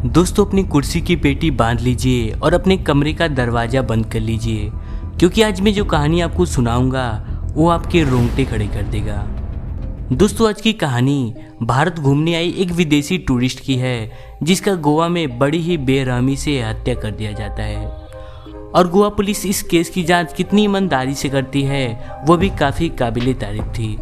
दोस्तों अपनी कुर्सी की पेटी बांध लीजिए और अपने कमरे का दरवाज़ा बंद कर लीजिए, क्योंकि आज मैं जो कहानी आपको सुनाऊंगा वो आपके रोंगटे खड़े कर देगा। दोस्तों आज की कहानी भारत घूमने आई एक विदेशी टूरिस्ट की है, जिसका गोवा में बड़ी ही बेरहमी से हत्या कर दिया जाता है। और गोवा पुलिस इस केस की जांच कितनी ईमानदारी से करती है वो भी काफ़ी काबिले तारीफ थी।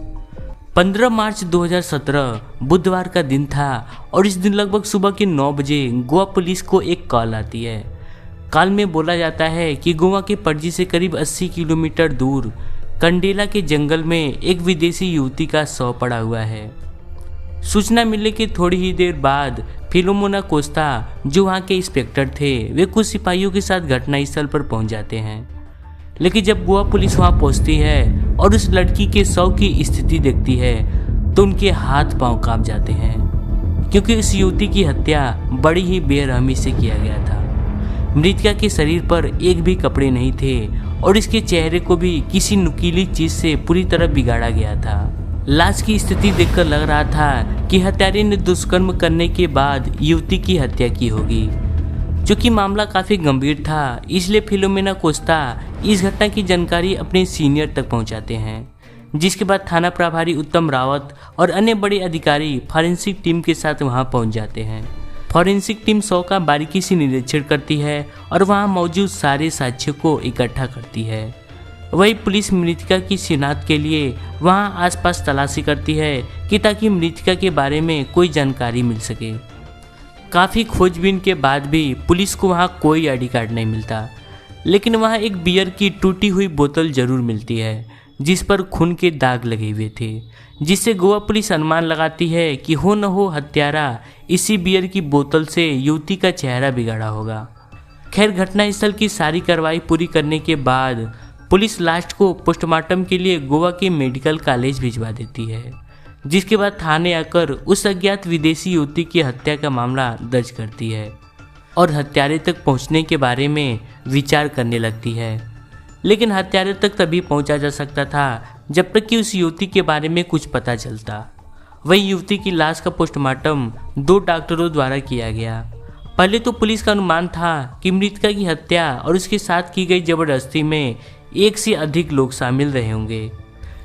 15 मार्च 2017 बुधवार का दिन था और इस दिन लगभग सुबह के 9 बजे गोवा पुलिस को एक कॉल आती है। कॉल में बोला जाता है कि गोवा के पणजी से करीब 80 किलोमीटर दूर कंडेला के जंगल में एक विदेशी युवती का शव पड़ा हुआ है। सूचना मिलने के थोड़ी ही देर बाद फिलोमोना कोस्टा, जो वहाँ के इंस्पेक्टर थे, वे कुछ सिपाहियों के साथ घटनास्थल पर पहुँच जाते हैं। लेकिन जब गोवा पुलिस वहाँ पहुँचती है और उस लड़की के शव की स्थिति देखती है तो उनके हाथ पांव कांप जाते हैं, क्योंकि इस युवती की हत्या बड़ी ही बेरहमी से किया गया था। मृतका के शरीर पर एक भी कपड़े नहीं थे और इसके चेहरे को भी किसी नुकीली चीज से पूरी तरह बिगाड़ा गया था। लाश की स्थिति देखकर लग रहा था कि हत्यारे ने दुष्कर्म करने के बाद युवती की हत्या की होगी। चूँकि मामला काफ़ी गंभीर था, इसलिए फिलोमेना कोस्टा इस घटना की जानकारी अपने सीनियर तक पहुंचाते हैं, जिसके बाद थाना प्रभारी उत्तम रावत और अन्य बड़े अधिकारी फॉरेंसिक टीम के साथ वहां पहुंच जाते हैं। फॉरेंसिक टीम शव का बारीकी से निरीक्षण करती है और वहां मौजूद सारे साक्ष्यों को इकट्ठा करती है। वही पुलिस मृतका की शिनाख्त के लिए वहां आसपास तलाशी करती है कि ताकि मृतका के बारे में कोई जानकारी मिल सके। काफ़ी खोजबीन के बाद भी पुलिस को वहाँ कोई आईडी कार्ड नहीं मिलता, लेकिन वहाँ एक बियर की टूटी हुई बोतल जरूर मिलती है, जिस पर खून के दाग लगे हुए थे, जिससे गोवा पुलिस अनुमान लगाती है कि हो न हो हत्यारा इसी बियर की बोतल से युवती का चेहरा बिगाड़ा होगा। खैर घटनास्थल की सारी कार्रवाई पूरी करने के बाद पुलिस लास्ट को पोस्टमार्टम के लिए गोवा के मेडिकल कॉलेज भिजवा देती है, जिसके बाद थाने आकर उस अज्ञात विदेशी युवती की हत्या का मामला दर्ज करती है और हत्यारे तक पहुंचने के बारे में विचार करने लगती है। लेकिन हत्यारे तक तभी पहुंचा जा सकता था जब तक कि उस युवती के बारे में कुछ पता चलता। वही युवती की लाश का पोस्टमार्टम 2 डॉक्टरों द्वारा किया गया। पहले तो पुलिस का अनुमान था कि मृतका की हत्या और उसके साथ की गई जबरदस्ती में 1 से अधिक लोग शामिल रहे होंगे,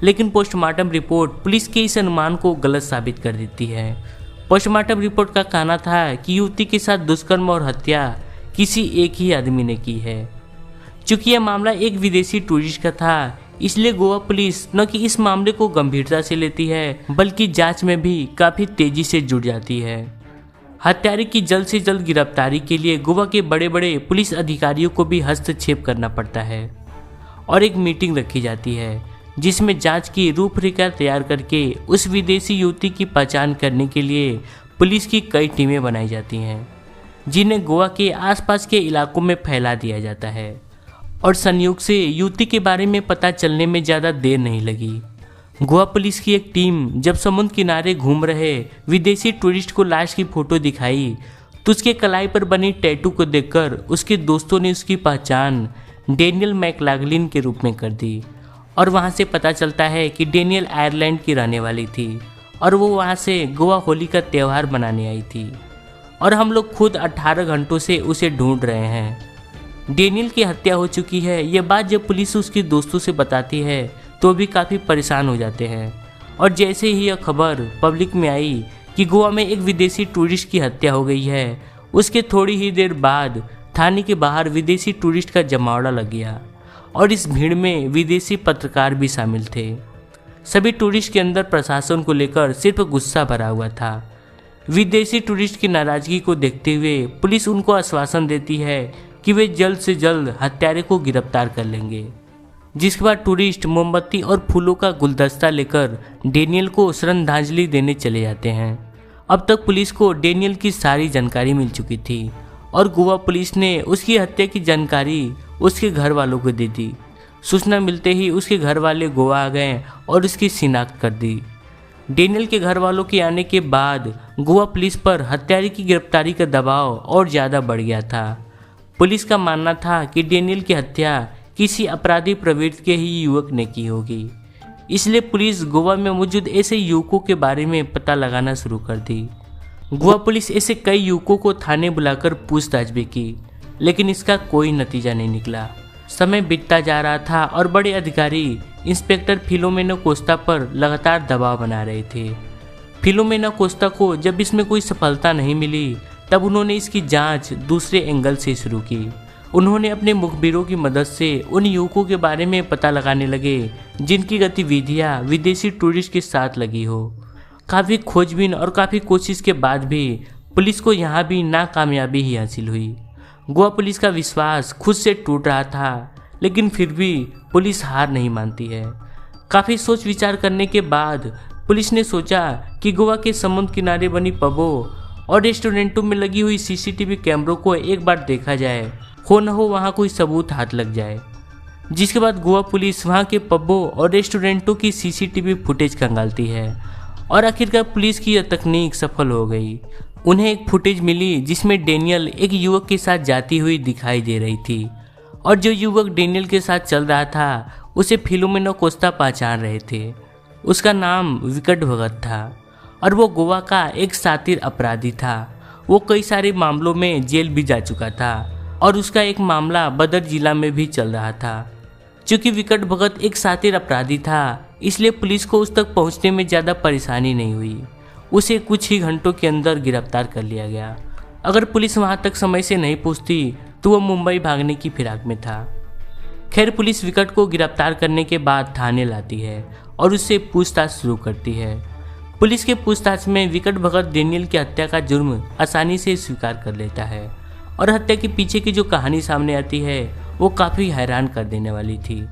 लेकिन पोस्टमार्टम रिपोर्ट पुलिस के इस अनुमान को गलत साबित कर देती है। पोस्टमार्टम रिपोर्ट का कहना था कि युवती के साथ दुष्कर्म और हत्या किसी एक ही आदमी ने की है। चूंकि यह मामला एक विदेशी टूरिस्ट का था, इसलिए गोवा पुलिस न कि इस मामले को गंभीरता से लेती है, बल्कि जांच में भी काफ़ी तेजी से जुट जाती है। हत्यारे की जल्द से जल्द गिरफ्तारी के लिए गोवा के बड़े बड़े पुलिस अधिकारियों को भी हस्तक्षेप करना पड़ता है और एक मीटिंग रखी जाती है, जिसमें जांच की रूपरेखा तैयार करके उस विदेशी युवती की पहचान करने के लिए पुलिस की कई टीमें बनाई जाती हैं, जिन्हें गोवा के आसपास के इलाकों में फैला दिया जाता है। और संयोग से युवती के बारे में पता चलने में ज़्यादा देर नहीं लगी। गोवा पुलिस की एक टीम जब समुद्र किनारे घूम रहे विदेशी टूरिस्ट को लाश की फोटो दिखाई तो उसके कलाई पर बनी टैटू को देखकर उसके दोस्तों ने उसकी पहचान डेनियल मैकलागलिन के रूप में कर दी। और वहाँ से पता चलता है कि डेनियल आयरलैंड की रहने वाली थी और वो वहाँ से गोवा होली का त्यौहार मनाने आई थी और हम लोग खुद 18 घंटों से उसे ढूंढ रहे हैं। डेनियल की हत्या हो चुकी है, ये बात जब पुलिस उसके दोस्तों से बताती है तो भी काफ़ी परेशान हो जाते हैं। और जैसे ही यह खबर पब्लिक में आई कि गोवा में एक विदेशी टूरिस्ट की हत्या हो गई है, उसके थोड़ी ही देर बाद थाने के बाहर विदेशी टूरिस्ट का जमावड़ा लग गया और इस भीड़ में विदेशी पत्रकार भी शामिल थे। सभी टूरिस्ट के अंदर प्रशासन को लेकर सिर्फ गुस्सा भरा हुआ था। विदेशी टूरिस्ट की नाराजगी को देखते हुए पुलिस उनको आश्वासन देती है कि वे जल्द से जल्द हत्यारे को गिरफ्तार कर लेंगे। जिसके बाद टूरिस्ट मोमबत्ती और फूलों का गुलदस्ता लेकर डेनियल को श्रद्धांजलि देने चले जाते हैं। अब तक पुलिस को डेनियल की सारी जानकारी मिल चुकी थी और गोवा पुलिस ने उसकी हत्या की जानकारी उसके घर वालों को दे दी। सूचना मिलते ही उसके घर वाले गोवा आ गए और उसकी शिनाख्त कर दी। डेनियल के घर वालों के आने के बाद गोवा पुलिस पर हत्यारे की गिरफ्तारी का दबाव और ज़्यादा बढ़ गया था। पुलिस का मानना था कि डेनियल की हत्या किसी अपराधी प्रवृत्ति के ही युवक ने की होगी, इसलिए पुलिस गोवा में मौजूद ऐसे युवकों के बारे में पता लगाना शुरू कर दी। गोवा पुलिस ऐसे कई युवकों को थाने बुलाकर पूछताछ भी की, लेकिन इसका कोई नतीजा नहीं निकला। समय बीतता जा रहा था और बड़े अधिकारी इंस्पेक्टर फिलोमेना कोस्टा पर लगातार दबाव बना रहे थे। फिलोमेना कोस्टा को जब इसमें कोई सफलता नहीं मिली, तब उन्होंने इसकी जांच दूसरे एंगल से शुरू की। उन्होंने अपने मुखबिरों की मदद से उन युवकों के बारे में पता लगाने लगे जिनकी गतिविधियां विदेशी टूरिस्ट के साथ लगी हो। काफ़ी खोजबीन और काफ़ी कोशिश के बाद भी पुलिस को यहाँ भी नाकामयाबी ही हासिल हुई। गोवा पुलिस का विश्वास खुद से टूट रहा था, लेकिन फिर भी पुलिस हार नहीं मानती है। काफ़ी सोच विचार करने के बाद पुलिस ने सोचा कि गोवा के समुद्र किनारे बनी पबों और रेस्टोरेंटों में लगी हुई सीसीटीवी कैमरों को एक बार देखा जाए, हो न हो वहाँ कोई सबूत हाथ लग जाए। जिसके बाद गोवा पुलिस वहाँ के पबों और रेस्टोरेंटों की सीसीटीवी फुटेज खंगालती है और आखिरकार पुलिस की यह तकनीक सफल हो गई। उन्हें एक फुटेज मिली जिसमें डेनियल एक युवक के साथ जाती हुई दिखाई दे रही थी, और जो युवक डेनियल के साथ चल रहा था उसे फिलोमेना कोस्टा पहचान रहे थे। उसका नाम विकट भगत था और वो गोवा का एक शातिर अपराधी था। वो कई सारे मामलों में जेल भी जा चुका था और उसका एक मामला बदर जिला में भी चल रहा था। चूँकि विकट भगत एक शातिर अपराधी था, इसलिए पुलिस को उस तक पहुंचने में ज़्यादा परेशानी नहीं हुई। उसे कुछ ही घंटों के अंदर गिरफ्तार कर लिया गया। अगर पुलिस वहां तक समय से नहीं पहुंचती तो वह मुंबई भागने की फिराक में था। खैर, पुलिस विकट को गिरफ्तार करने के बाद थाने लाती है और उससे पूछताछ शुरू करती है। पुलिस के पूछताछ में विकट भगत डेनियल की हत्या का जुर्म आसानी से स्वीकार कर लेता है और हत्या के पीछे की जो कहानी सामने आती है वो काफ़ी हैरान कर देने वाली थी।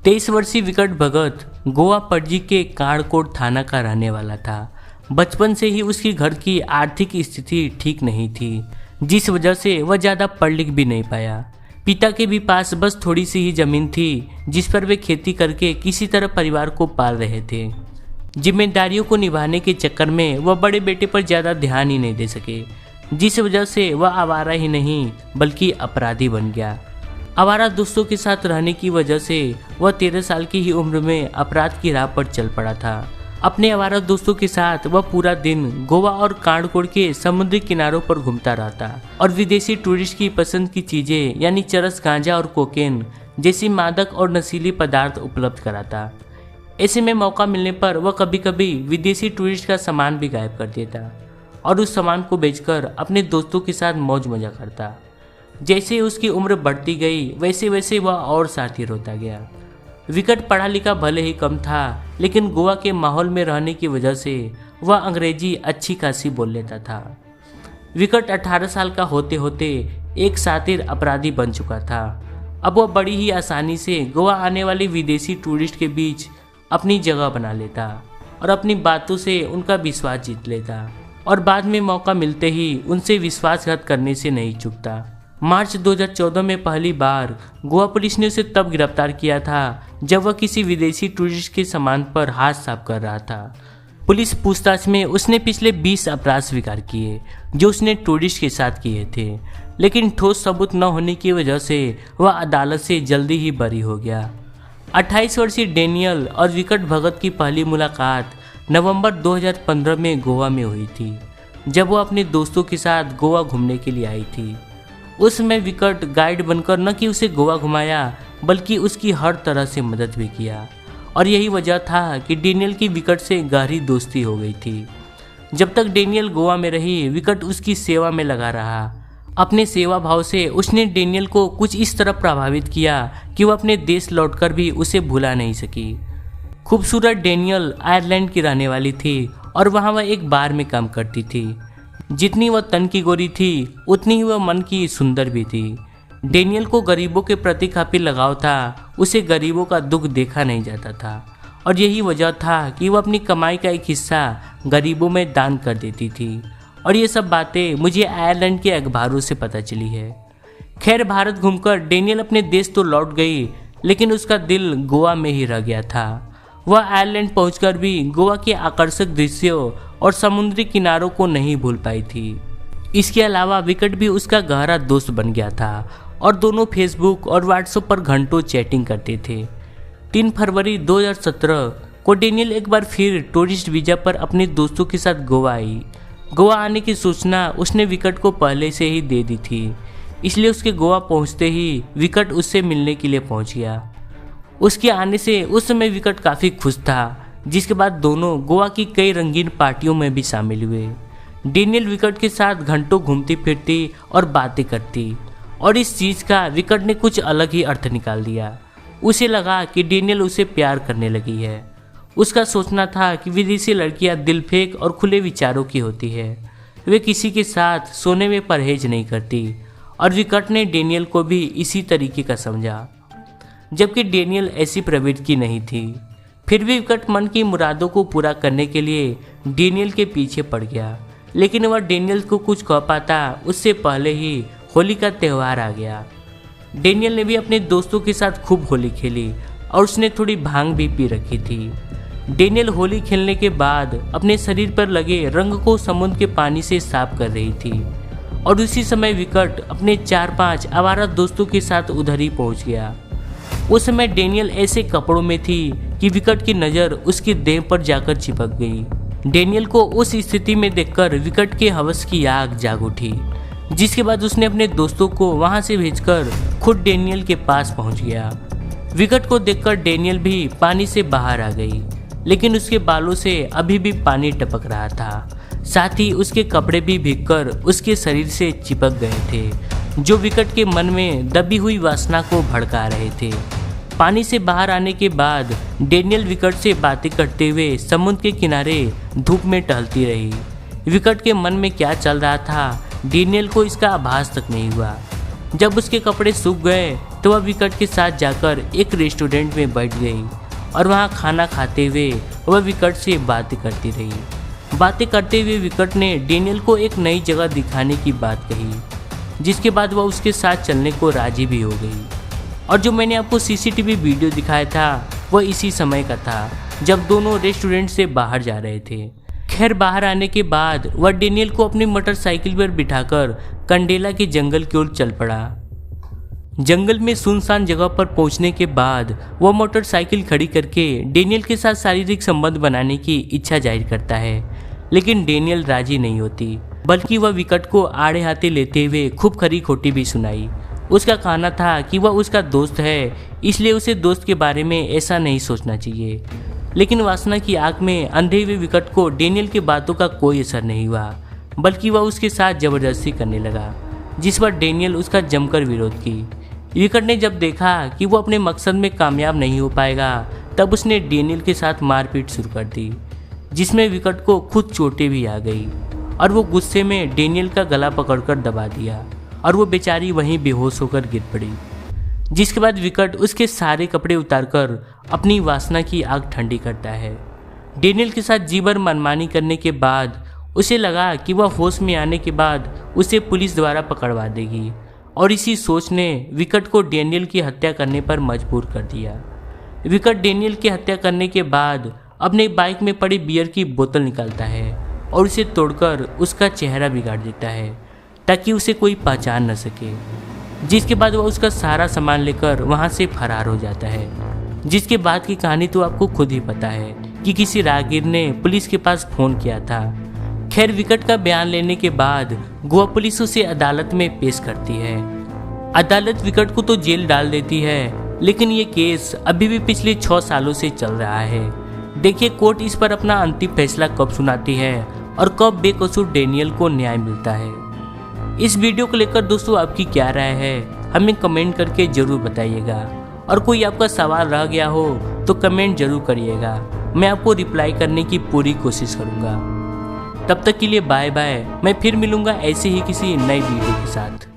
23 वर्षीय विकट भगत गोवा पणजी के काणकोट थाना का रहने वाला था। बचपन से ही उसकी घर की आर्थिक स्थिति ठीक नहीं थी, जिस वजह से वह ज़्यादा पढ़ लिख भी नहीं पाया। पिता के भी पास बस थोड़ी सी ही ज़मीन थी, जिस पर वे खेती करके किसी तरह परिवार को पाल रहे थे। जिम्मेदारियों को निभाने के चक्कर में वह बड़े बेटे पर ज़्यादा ध्यान ही नहीं दे सके, जिस वजह से वह आवारा ही नहीं बल्कि अपराधी बन गया। आवारा दोस्तों के साथ रहने की वजह से वह 13 साल की ही उम्र में अपराध की राह पर चल पड़ा था। अपने आवारा दोस्तों के साथ वह पूरा दिन गोवा और काणकोट के समुद्री किनारों पर घूमता रहता और विदेशी टूरिस्ट की पसंद की चीज़ें यानी चरस, गांजा और कोकेन जैसी मादक और नशीली पदार्थ उपलब्ध कराता। ऐसे में मौका मिलने पर वह कभी कभी विदेशी टूरिस्ट का सामान भी गायब कर देता और उस सामान को बेचकर अपने दोस्तों के साथ मौज मजा करता। जैसे उसकी उम्र बढ़ती गई वैसे वैसे वह और शातिर होता गया। विकट पढ़ा लिखा भले ही कम था, लेकिन गोवा के माहौल में रहने की वजह से वह अंग्रेजी अच्छी खासी बोल लेता था। विकट 18 साल का होते होते एक शातिर अपराधी बन चुका था। अब वह बड़ी ही आसानी से गोवा आने वाले विदेशी टूरिस्ट के बीच अपनी जगह बना लेता और अपनी बातों से उनका विश्वास जीत लेता और बाद में मौका मिलते ही उनसे विश्वासघात करने से नहीं चूकता। मार्च 2014 में पहली बार गोवा पुलिस ने उसे तब गिरफ्तार किया था जब वह किसी विदेशी टूरिस्ट के सामान पर हाथ साफ कर रहा था। पुलिस पूछताछ में उसने पिछले 20 अपराध स्वीकार किए जो उसने टूरिस्ट के साथ किए थे, लेकिन ठोस सबूत न होने की वजह से वह अदालत से जल्दी ही बरी हो गया। 28 वर्षीय डेनियल और विकट भगत की पहली मुलाकात नवंबर 2015 में गोवा में हुई थी, जब वह अपने दोस्तों के साथ गोवा घूमने के लिए आई थी। उस समय विकट गाइड बनकर न कि उसे गोवा घुमाया बल्कि उसकी हर तरह से मदद भी किया और यही वजह था कि डेनियल की विकट से गहरी दोस्ती हो गई थी। जब तक डेनियल गोवा में रही, विकट उसकी सेवा में लगा रहा। अपने सेवा भाव से उसने डेनियल को कुछ इस तरह प्रभावित किया कि वह अपने देश लौटकर भी उसे भुला नहीं सकी। खूबसूरत डेनियल आयरलैंड की रहने वाली थी और वहाँ वह एक बार में काम करती थी। जितनी वह तन की गोरी थी उतनी ही वह मन की सुंदर भी थी। डेनियल को गरीबों के प्रति काफ़ी लगाव था, उसे गरीबों का दुख देखा नहीं जाता था और यही वजह था कि वह अपनी कमाई का एक हिस्सा गरीबों में दान कर देती थी। और ये सब बातें मुझे आयरलैंड के अखबारों से पता चली है। खैर, भारत घूमकर डेनियल अपने देश तो लौट गई, लेकिन उसका दिल गोवा में ही रह गया था। वह आयरलैंड पहुंचकर भी गोवा के आकर्षक दृश्यों और समुद्री किनारों को नहीं भूल पाई थी। इसके अलावा विकट भी उसका गहरा दोस्त बन गया था और दोनों फेसबुक और व्हाट्सएप पर घंटों चैटिंग करते थे। 3 फरवरी 2017 को डेनियल एक बार फिर टूरिस्ट वीज़ा पर अपने दोस्तों के साथ गोवा आई। गोवा आने की सूचना उसने विकट को पहले से ही दे दी थी, इसलिए उसके गोवा पहुंचते ही विकट उससे मिलने के लिए पहुंच गया। उसके आने से उस समय विकट काफ़ी खुश था, जिसके बाद दोनों गोवा की कई रंगीन पार्टियों में भी शामिल हुए। डेनियल विकट के साथ घंटों घूमती फिरती और बातें करती, और इस चीज़ का विकट ने कुछ अलग ही अर्थ निकाल दिया। उसे लगा कि डेनियल उसे प्यार करने लगी है। उसका सोचना था कि विदेशी लड़कियां दिल फेंक और खुले विचारों की होती है, वे किसी के साथ सोने में परहेज नहीं करती, और विकट ने डेनियल को भी इसी तरीके का समझा, जबकि डेनियल ऐसी प्रवृत्ति की नहीं थी। फिर भी विकट मन की मुरादों को पूरा करने के लिए डेनियल के पीछे पड़ गया, लेकिन वह डेनियल को कुछ कह पाता उससे पहले ही होली का त्यौहार आ गया। डेनियल ने भी अपने दोस्तों के साथ खूब होली खेली और उसने थोड़ी भांग भी पी रखी थी। डेनियल होली खेलने के बाद अपने शरीर पर लगे रंग को समुद्र के पानी से साफ कर रही थी, और उसी समय विकट अपने 4-5 आवारा दोस्तों के साथ उधर ही पहुंच गया। उस समय डेनियल ऐसे कपड़ों में थी कि विकट की नज़र उसकी देह पर जाकर चिपक गई। डेनियल को उस स्थिति में देखकर विकट के हवस की आग जाग उठी, जिसके बाद उसने अपने दोस्तों को वहां से भेजकर खुद डेनियल के पास पहुंच गया। विकट को देखकर डेनियल भी पानी से बाहर आ गई, लेकिन उसके बालों से अभी भी पानी टपक रहा था, साथ ही उसके कपड़े भी भीगकर उसके शरीर से चिपक गए थे, जो विकट के मन में दबी हुई वासना को भड़का रहे थे। पानी से बाहर आने के बाद डेनियल विकट से बातें करते हुए समुद्र के किनारे धूप में टहलती रही। विकट के मन में क्या चल रहा था, डेनियल को इसका आभास तक नहीं हुआ। जब उसके कपड़े सूख गए तो वह विकट के साथ जाकर एक रेस्टोरेंट में बैठ गई, और वहां खाना खाते हुए वह विकट से बातें करती रही। बातें करते हुए विकट ने डेनियल को एक नई जगह दिखाने की बात कही, जिसके बाद वह उसके साथ चलने को राजी भी हो गई। और जो मैंने आपको सीसीटीवी वीडियो दिखाया था वह इसी समय का था, जब दोनों रेस्टोरेंट से बाहर जा रहे थे। खैर, बाहर आने के बाद वह डेनियल को अपनी मोटरसाइकिल पर बिठाकर कंडेला के जंगल की ओर चल पड़ा। जंगल में सुनसान जगह पर पहुंचने के बाद वह मोटरसाइकिल खड़ी करके डेनियल के साथ शारीरिक संबंध बनाने की इच्छा जाहिर करता है, लेकिन डेनियल राजी नहीं होती, बल्कि वह विकट को आड़े हाथे लेते हुए खूब खरी खोटी भी सुनाई। उसका कहना था कि वह उसका दोस्त है, इसलिए उसे दोस्त के बारे में ऐसा नहीं सोचना चाहिए। लेकिन वासना की आग में अंधे हुए विकट को डेनियल की बातों का कोई असर नहीं हुआ, बल्कि वह उसके साथ जबरदस्ती करने लगा, जिस पर डेनियल उसका जमकर विरोध की। विकट ने जब देखा कि वो अपने मकसद में कामयाब नहीं हो पाएगा, तब उसने डेनियल के साथ मारपीट शुरू कर दी, जिसमें विकट को खुद चोटें भी आ गई, और वो गुस्से में डेनियल का गला पकड़कर दबा दिया, और वो बेचारी वहीं बेहोश होकर गिर पड़ी। जिसके बाद विकट उसके सारे कपड़े उतारकर अपनी वासना की आग ठंडी करता है। डेनियल के साथ जी भर मनमानी करने के बाद उसे लगा कि वह होश में आने के बाद उसे पुलिस द्वारा पकड़वा देगी, और इसी सोच ने विकट को डेनियल की हत्या करने पर मजबूर कर दिया। विकट डेनियल की हत्या करने के बाद अपने बाइक में पड़ी बियर की बोतल निकालता है और उसे तोड़कर उसका चेहरा बिगाड़ देता है, ताकि उसे कोई पहचान न सके। जिसके बाद वह उसका सारा सामान लेकर वहां से फरार हो जाता है। जिसके बाद की कहानी तो आपको खुद ही पता है कि किसी राहगीर ने पुलिस के पास फोन किया था। खैर, विकट का बयान लेने के बाद गोवा पुलिस उसे अदालत में पेश करती है। अदालत विकट को तो जेल डाल देती है, लेकिन ये केस अभी भी पिछले 6 सालों से चल रहा है। देखिए कोर्ट इस पर अपना अंतिम फैसला कब सुनाती है और कब बेकसूर डेनियल को न्याय मिलता है। इस वीडियो को लेकर दोस्तों आपकी क्या राय है, हमें कमेंट करके जरूर बताइएगा, और कोई आपका सवाल रह गया हो तो कमेंट जरूर करिएगा, मैं आपको रिप्लाई करने की पूरी कोशिश करूँगा। तब तक के लिए बाय बाय, मैं फिर मिलूँगा ऐसे ही किसी नई वीडियो के साथ।